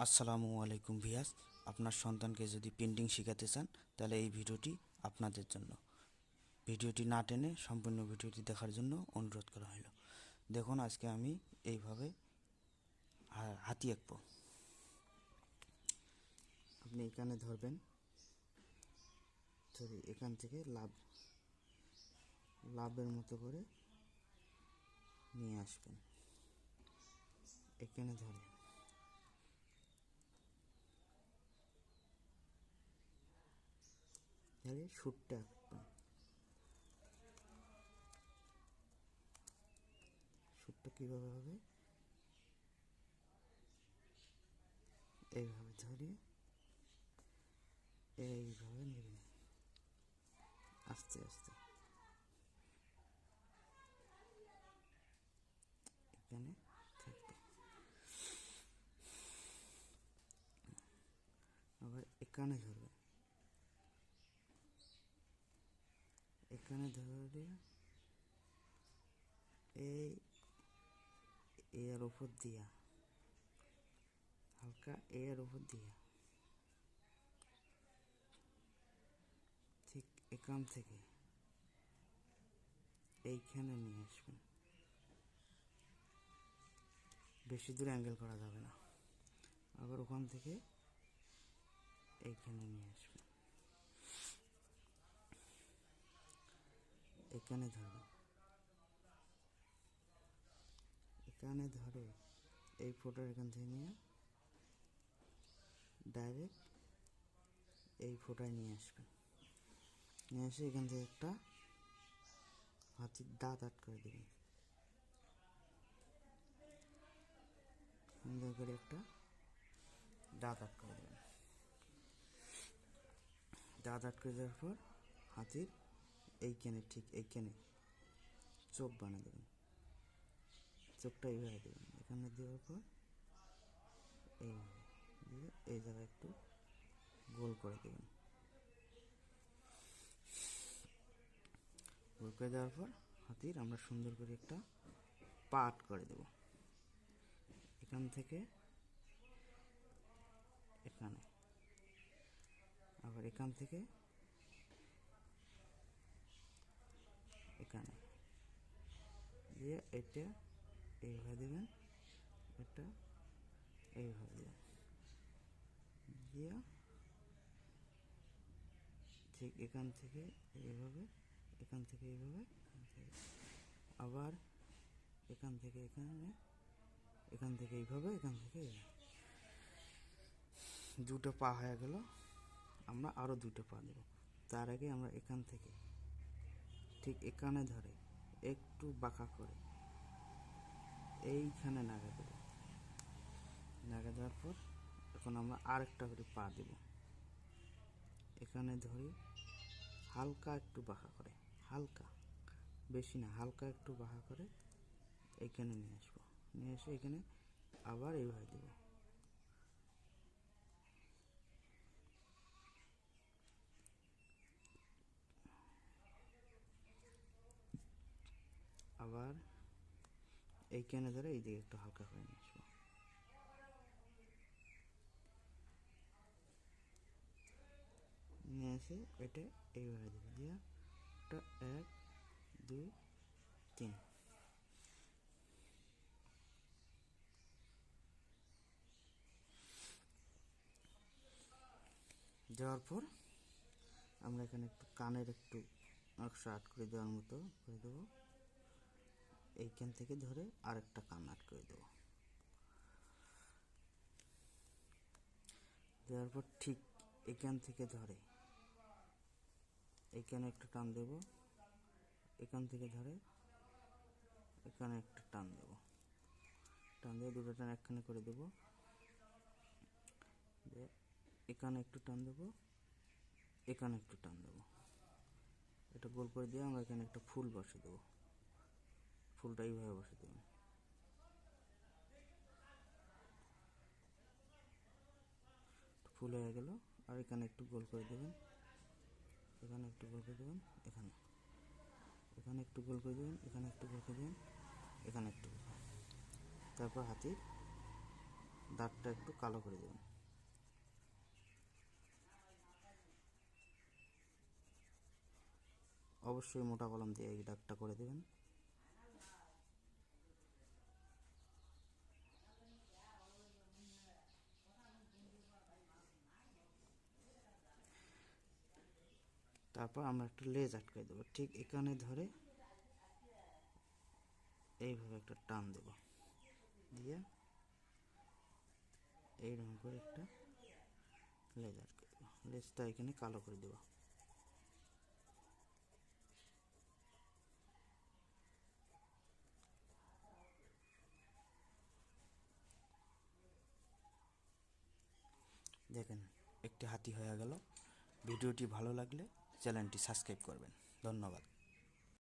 আসসালামু আলাইকুম ভিয়াস। আপনার সন্তানকে যদি পেন্টিং শেখাতে চান তাহলে এই ভিডিওটি আপনাদের জন্য। ভিডিওটি না টেনে সম্পূর্ণ ভিডিওটি দেখার জন্য অনুরোধ করা হলো। দেখুন, আজকে আমি এইভাবে হাতি আঁকবো। আপনি এখানে ধরবেন, ধরে এখান থেকে লাভের মতো করে নিয়ে আসবেন। এখানে ধরে শুটটা আঁকবেন। শুটটা কীভাবে হবে, এইভাবে ধরে এইভাবে নেবেন আস্তে আস্তে। এখানে থাকবে, আবার এখানে ধরবে, এখানে ধরে এর উপর দিয়া হালকা এর উপর দিয়া ঠিক এখান থেকে এইখানে নিয়ে আসবেন। বেশি দূর অ্যাঙ্গেল করা যাবে না। আবার ওখান থেকে এইখানে নিয়ে আসবেন। এখানে ধরবেন, এখানে ধরে এই ফোটোর এখান থেকে নিয়ে ডাইরেক্ট এই ফোটায় নিয়ে আসবেন। নিয়ে এসে এখান থেকে একটা হাতির দাঁত আট করে দেবেন। সুন্দর করে একটা দাঁত আট করে দেবেন। দাঁত আট করে দেওয়ার পর হাতির এইখানে ঠিক এইখানে চোখ বানিয়ে দেবেন। চোখটা এইভাবে দেবেন। এখানে দেওয়ার পর এইভাবে দিয়ে এই জায়গায় একটু গোল করে দেবেন। গোল করে দেওয়ার পর হাতির আমরা সুন্দর করে একটা পাট করে দেব। এখান থেকে এখানে, আবার এখান থেকে এখানে দিয়ে এটা এইভাবে দেবেন, এটা এইভাবে দেবেন দিয়ে ঠিক এখান থেকে এইভাবে, এখান থেকে এইভাবে, আবার এখান থেকে এখানে, এখান থেকে এইভাবে, এখান থেকে দুটো পা হয়ে গেল। আমরা আরও দুটো পা দেব। তার আগে আমরা এখান থেকে ঠিক এখানে ধরে একটু বাঁকা করে এইখানে নাগা দেব। নাগা দেওয়ার পর এখন আমরা আরেকটা করে পা দেব। এখানে ধরে হালকা একটু বাঁকা করে, হালকা, বেশি না, হালকা একটু বাঁকা করে এইখানে নিয়ে আসবো। নিয়ে এসে এখানে আবার এইভাবে দেব। আবার এইখানে ধরে এই দিকে একটু হালকা করে নিয়ে আসবো। নিয়ে এসে এটা এইভাবে দেবো দিয়ে একটা 1 2 3 দেওয়ার পর আমরা এখানে একটু কানের একটু নকশা আট করে দেওয়ার মতো করে দেবো। এইখান থেকে ধরে আরেকটা কান আট করে দেবো। দেওয়ার পর ঠিক এখান থেকে ধরে এখানে একটা টান দেব, এখান থেকে ধরে এখানে একটা টান দেব। টান দিয়ে দুটো টান একখানে করে দেব। এখানে একটু টান দেব, এখানে একটু টান দেব। এটা গোল করে দিয়ে আমরা এখানে একটা ফুল বসে দেবো। ফুলটা এইভাবে বসে দেবেন। ফুল হয়ে গেল। আর এখানে একটু গোল করে দেবেন, এখানে একটু গোল করে দেবেন, এখানে এখানে একটু গোল করে দেবেন, এখানে একটু গোল করে দেবেন, এখানে একটু। তারপর হাতির দাঁতটা একটু কালো করে দেবেন। অবশ্যই মোটা কলম দিয়ে এই দাগটা করে দেবেন। তারপর আমরা একটা লেজ আটকে দেবো, ঠিক এখানে ধরে এইভাবে একটা টান দেব, দিয়ে এইরকম করে একটা লেজ আটকে দেবো। লেজটা এখানে কালো করে দেবো। দেখেন একটি হাতি হয়ে গেল। ভিডিওটি ভালো লাগলে চ্যানেলটি সাবস্ক্রাইব করবেন। ধন্যবাদ।